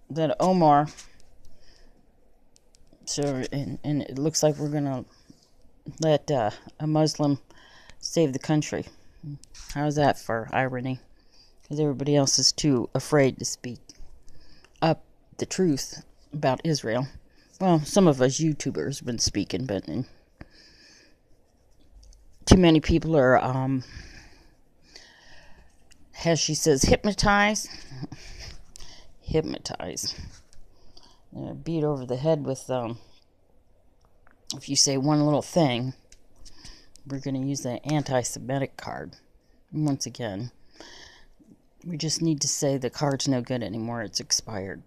that Omar. So, and it looks like we're gonna let a Muslim save the country. How's that for irony? Because everybody else is too afraid to speak up the truth about Israel. Well, some of us YouTubers have been speaking, but too many people are, as she says, hypnotized. Hypnotized. Beat over the head with, if you say one little thing, we're going to use the anti-Semitic card. And once again, we just need to say the card's no good anymore. It's expired.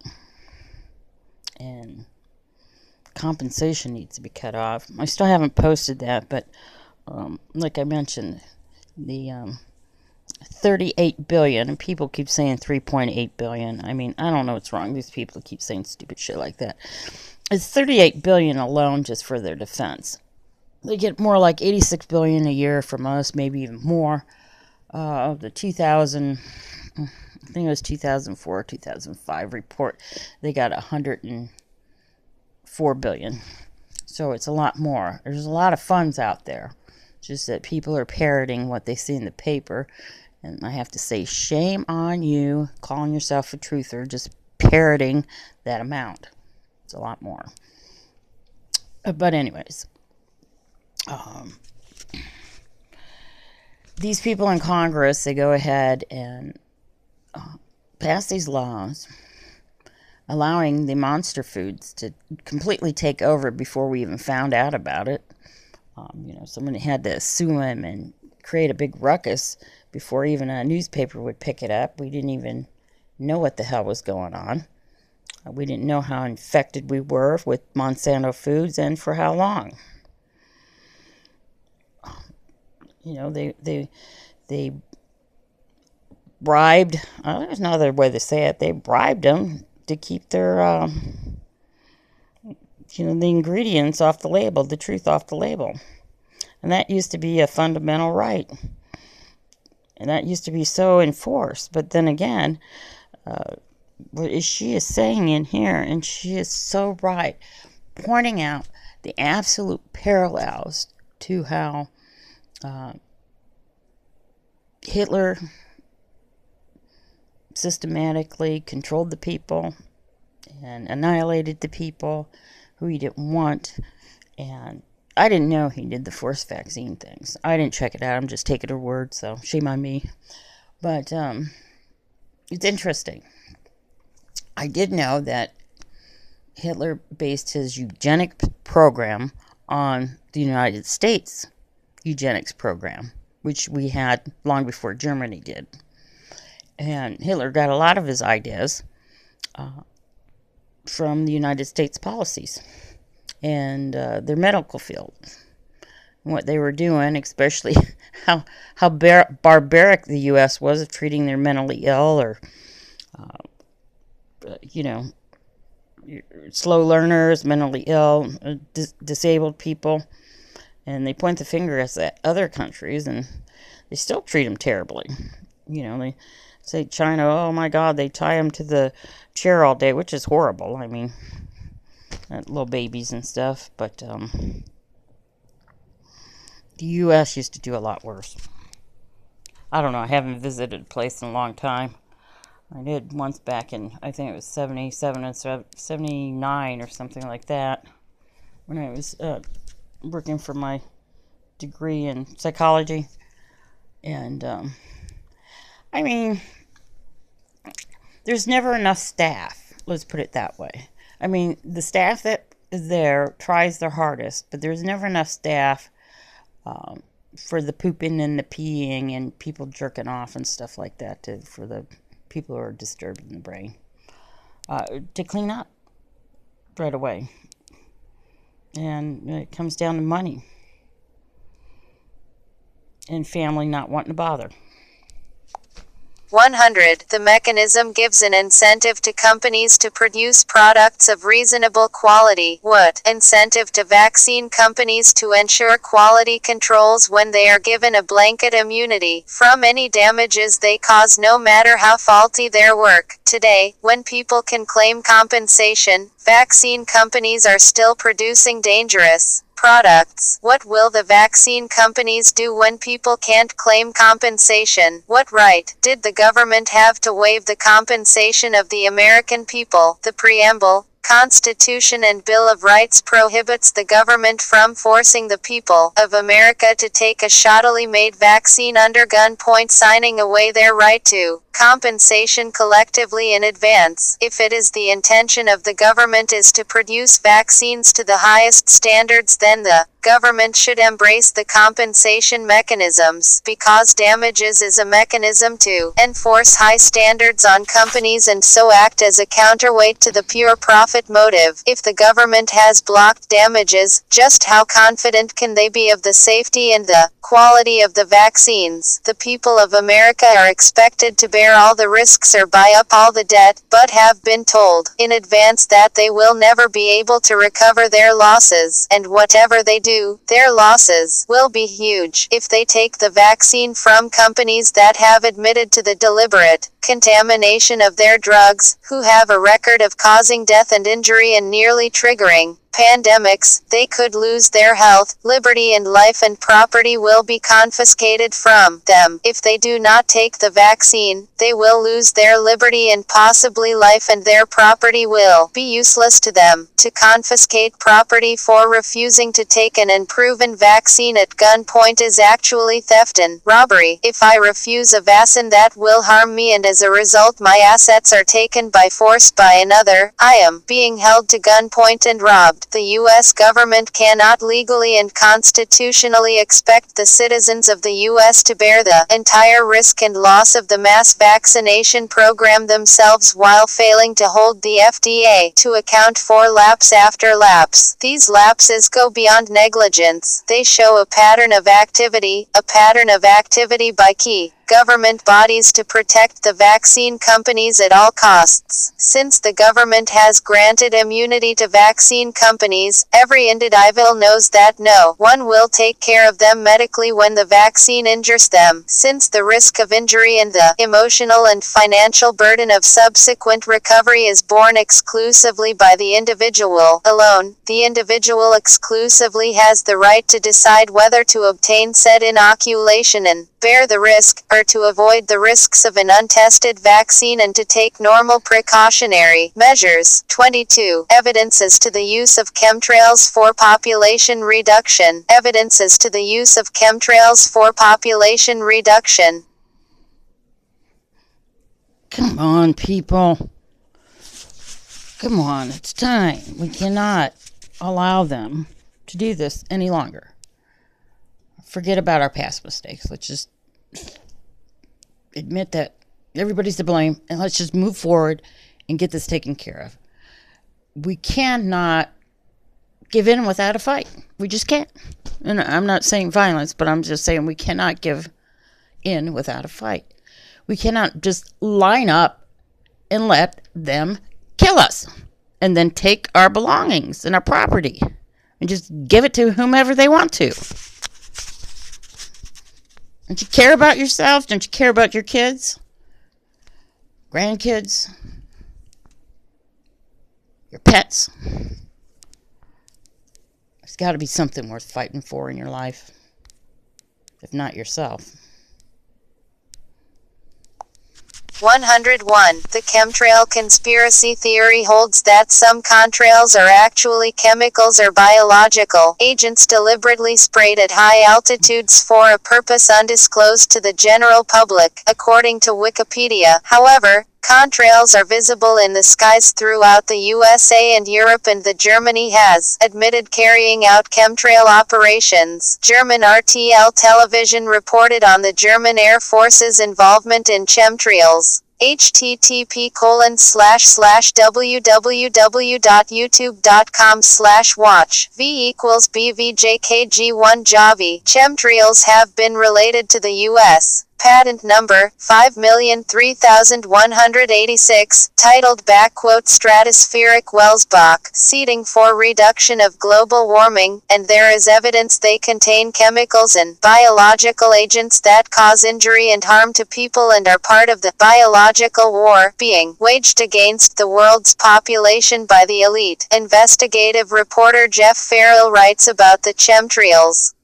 And compensation needs to be cut off. I still haven't posted that, but like I mentioned, the 38 billion, and people keep saying 3.8 billion. I mean, I don't know what's wrong. These people keep saying stupid shit like that. It's 38 billion alone just for their defense. They get more like 86 billion a year from us, maybe even more. The 2000, I think it was 2004, 2005 report, they got 104 billion. So it's a lot more. There's a lot of funds out there. Just that people are parroting what they see in the paper. And I have to say, shame on you, calling yourself a truther, just parroting that amount. It's a lot more. But anyways, these people in Congress, they go ahead and pass these laws allowing the monster foods to completely take over before we even found out about it. Someone had to sue him and create a big ruckus before even a newspaper would pick it up. We didn't even know what the hell was going on. We didn't know how infected we were with Monsanto foods and for how long. They bribed, there's no other way to say it, they bribed them to keep their, the ingredients off the label, the truth off the label. And that used to be a fundamental right. And that used to be so enforced. But then again, what she is saying in here, and she is so right, pointing out the absolute parallels to how Hitler systematically controlled the people and annihilated the people who he didn't want. And I didn't know he did the forced vaccine things. I didn't check it out. I'm just taking her word, so shame on me. But it's interesting. I did know that Hitler based his eugenic program on the United States eugenics program, which we had long before Germany did. And Hitler got a lot of his ideas from the United States policies and their medical field. What they were doing, especially how barbaric the U.S. was of treating their mentally ill or, slow learners, mentally ill, disabled people. And they point the finger at other countries, and they still treat them terribly. They say China, oh my God, they tie them to the chair all day, which is horrible. I mean, little babies and stuff. But the U.S. used to do a lot worse. I don't know. I haven't visited a place in a long time. I did once back in, I think it was 77 and 79 or something like that, when I was working for my degree in psychology. And I mean, there's never enough staff, let's put it that way. I mean, the staff that is there tries their hardest, but there's never enough staff for the pooping and the peeing and people jerking off and stuff like that for the people who are disturbed in the brain to clean up right away. And it comes down to money and family not wanting to bother. 100. The mechanism gives an incentive to companies to produce products of reasonable quality. What? Incentive to vaccine companies to ensure quality controls when they are given a blanket immunity from any damages they cause, no matter how faulty their work. Today, when people can claim compensation, vaccine companies are still producing dangerous products. What will the vaccine companies do when people can't claim compensation? What right did the government have to waive the compensation of the American people? The preamble, Constitution and Bill of Rights prohibits the government from forcing the people of America to take a shoddily made vaccine under gunpoint, signing away their right to compensation collectively in advance. If it is the intention of the government is to produce vaccines to the highest standards, then the government should embrace the compensation mechanisms, because damages is a mechanism to enforce high standards on companies and so act as a counterweight to the pure profit motive. If the government has blocked damages, just how confident can they be of the safety and the quality of the vaccines? The people of America are expected to bear all the risks or buy up all the debt, but have been told in advance that they will never be able to recover their losses, and whatever they do, their losses will be huge. If they take the vaccine from companies that have admitted to the deliberate contamination of their drugs, who have a record of causing death and injury and nearly triggering pandemics, they could lose their health, liberty, and life, and property will be confiscated from them. If they do not take the vaccine, they will lose their liberty and possibly life, and their property will be useless to them. To confiscate property for refusing to take an unproven vaccine at gunpoint is actually theft and robbery. If I refuse a vaccine that will harm me and as a result my assets are taken by force by another, I am being held to gunpoint and robbed. The U.S. government cannot legally and constitutionally expect the citizens of the U.S. to bear the entire risk and loss of the mass vaccination program themselves while failing to hold the FDA to account for lapse after lapse. These lapses go beyond negligence. They show a pattern of activity by key government bodies to protect the vaccine companies at all costs. Since the government has granted immunity to vaccine companies, every individual knows that no one will take care of them medically when the vaccine injures them. Since the risk of injury and the emotional and financial burden of subsequent recovery is borne exclusively by the individual alone, the individual exclusively has the right to decide whether to obtain said inoculation and bear the risk, or to avoid the risks of an untested vaccine and to take normal precautionary measures. 22. Evidence as to the use of chemtrails for population reduction. Evidence as to the use of chemtrails for population reduction. Come on, people. Come on, it's time. We cannot allow them to do this any longer. Forget about our past mistakes. Let's just admit that everybody's to blame, and let's just move forward and get this taken care of. We cannot give in without a fight. We just can't. And I'm not saying violence, but I'm just saying we cannot give in without a fight. We cannot just line up and let them kill us and then take our belongings and our property and just give it to whomever they want to. Don't you care about yourself? Don't you care about your kids? Grandkids? Your pets? There's got to be something worth fighting for in your life, if not yourself. 101. The chemtrail conspiracy theory holds that some contrails are actually chemicals or biological agents deliberately sprayed at high altitudes for a purpose undisclosed to the general public, according to Wikipedia. However, contrails are visible in the skies throughout the USA and Europe, and the Germany has admitted carrying out chemtrail operations. German RTL television reported on the German Air Force's involvement in chemtrails. http://www.youtube.com/watch v=bvjkg1 Javi. Chemtrails have been related to the U.S. Patent number 5,003,186, titled Stratospheric Welsbach, seeding for reduction of global warming, and there is evidence they contain chemicals and biological agents that cause injury and harm to people and are part of the biological war being waged against the world's population by the elite. Investigative reporter Jeff Farrell writes about the chemtrails.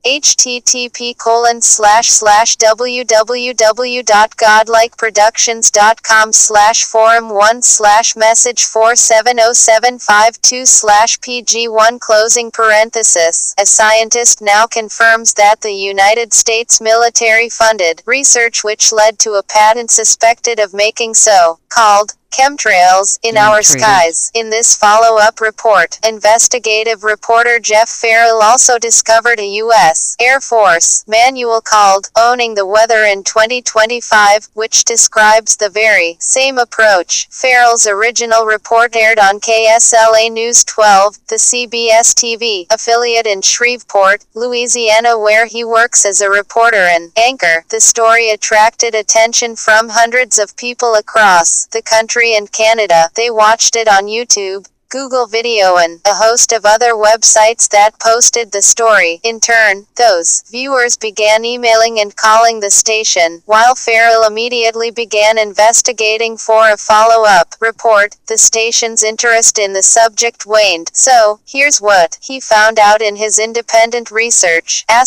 http://www.godlikeproductions.com/forum1/message4707522/pg1 A scientist now confirms that the United States military funded research which led to a patent suspected of making so-called chemtrails in our skies. In this follow-up report, investigative reporter Jeff Farrell also discovered a U.S. Air Force manual called Owning the Weather in 2025, which describes the very same approach. Farrell's original report aired on KSLA News 12, the CBS TV affiliate in Shreveport, Louisiana, where he works as a reporter and anchor. The story attracted attention from hundreds of people across the country and Canada. They watched it on YouTube, Google Video and a host of other websites that posted the story. In turn, those viewers began emailing and calling the station, while Farrell immediately began investigating for a follow-up report. The station's interest in the subject waned. So, here's what he found out in his independent research. I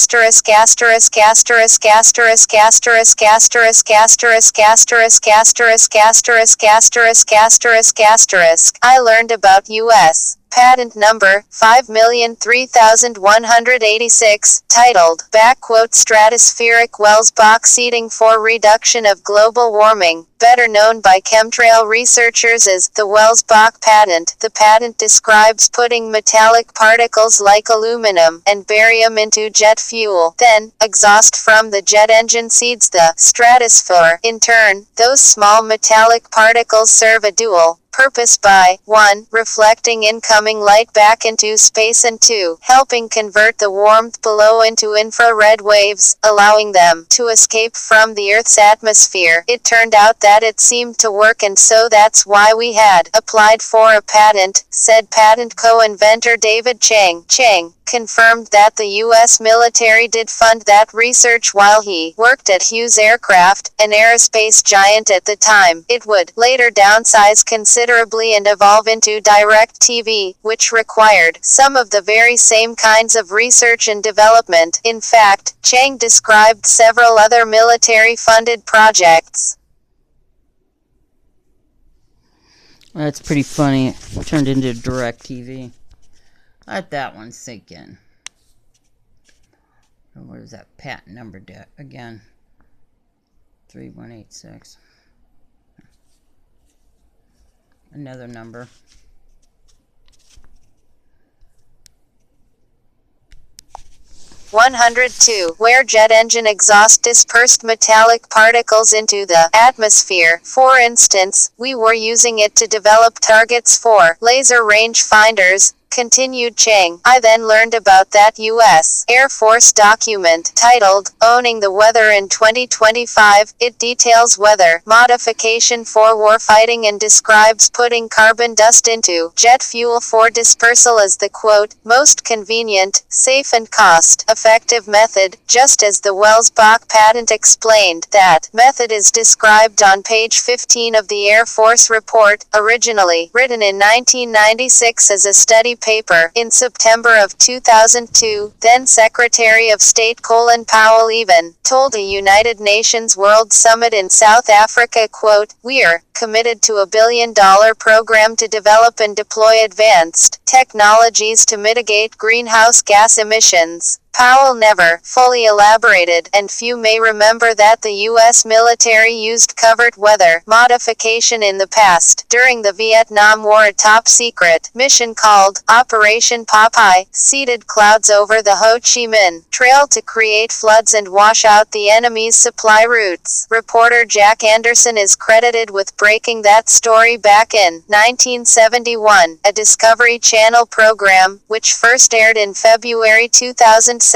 learned about U.S. Patent number 5,003,186, titled Stratospheric Welsbach seeding for reduction of global warming, better known by chemtrail researchers as the Welsbach patent. The patent describes putting metallic particles like aluminum and barium into jet fuel. Then, exhaust from the jet engine seeds the stratosphere. In turn, those small metallic particles serve a dual purpose by 1. Reflecting incoming light back into space and 2. Helping convert the warmth below into infrared waves, allowing them to escape from the Earth's atmosphere. It turned out that it seemed to work, and so that's why we had applied for a patent, said patent co-inventor David Chang. Chang confirmed that the U.S. military did fund that research while he worked at Hughes Aircraft, an aerospace giant at the time. It would later downsize considerably and evolve into direct TV, which required some of the very same kinds of research and development. In fact, Chang described several other military-funded projects. That's pretty funny. It turned into direct TV. Let that one sink in. What is that patent number again? 3186. Another number. 102, where jet engine exhaust dispersed metallic particles into the atmosphere. For instance, we were using it to develop targets for laser range finders, continued Chang. I then learned about that U.S. Air Force document titled Owning the Weather in 2025. It details weather modification for warfighting and describes putting carbon dust into jet fuel for dispersal as the quote, most convenient, safe and cost-effective method, just as the Welsbach patent explained. That method is described on page 15 of the Air Force report, originally written in 1996 as a study paper. In September of 2002, then Secretary of State Colin Powell even told a United Nations World Summit in South Africa, quote, "We're committed to $1 billion program to develop and deploy advanced technologies to mitigate greenhouse gas emissions." Powell never fully elaborated, and few may remember that the U.S. military used covert weather modification in the past. During the Vietnam War, a top-secret mission called Operation Popeye seeded clouds over the Ho Chi Minh Trail to create floods and wash out the enemy's supply routes. Reporter Jack Anderson is credited with breaking that story back in 1971, a Discovery Channel program, which first aired in February 2007.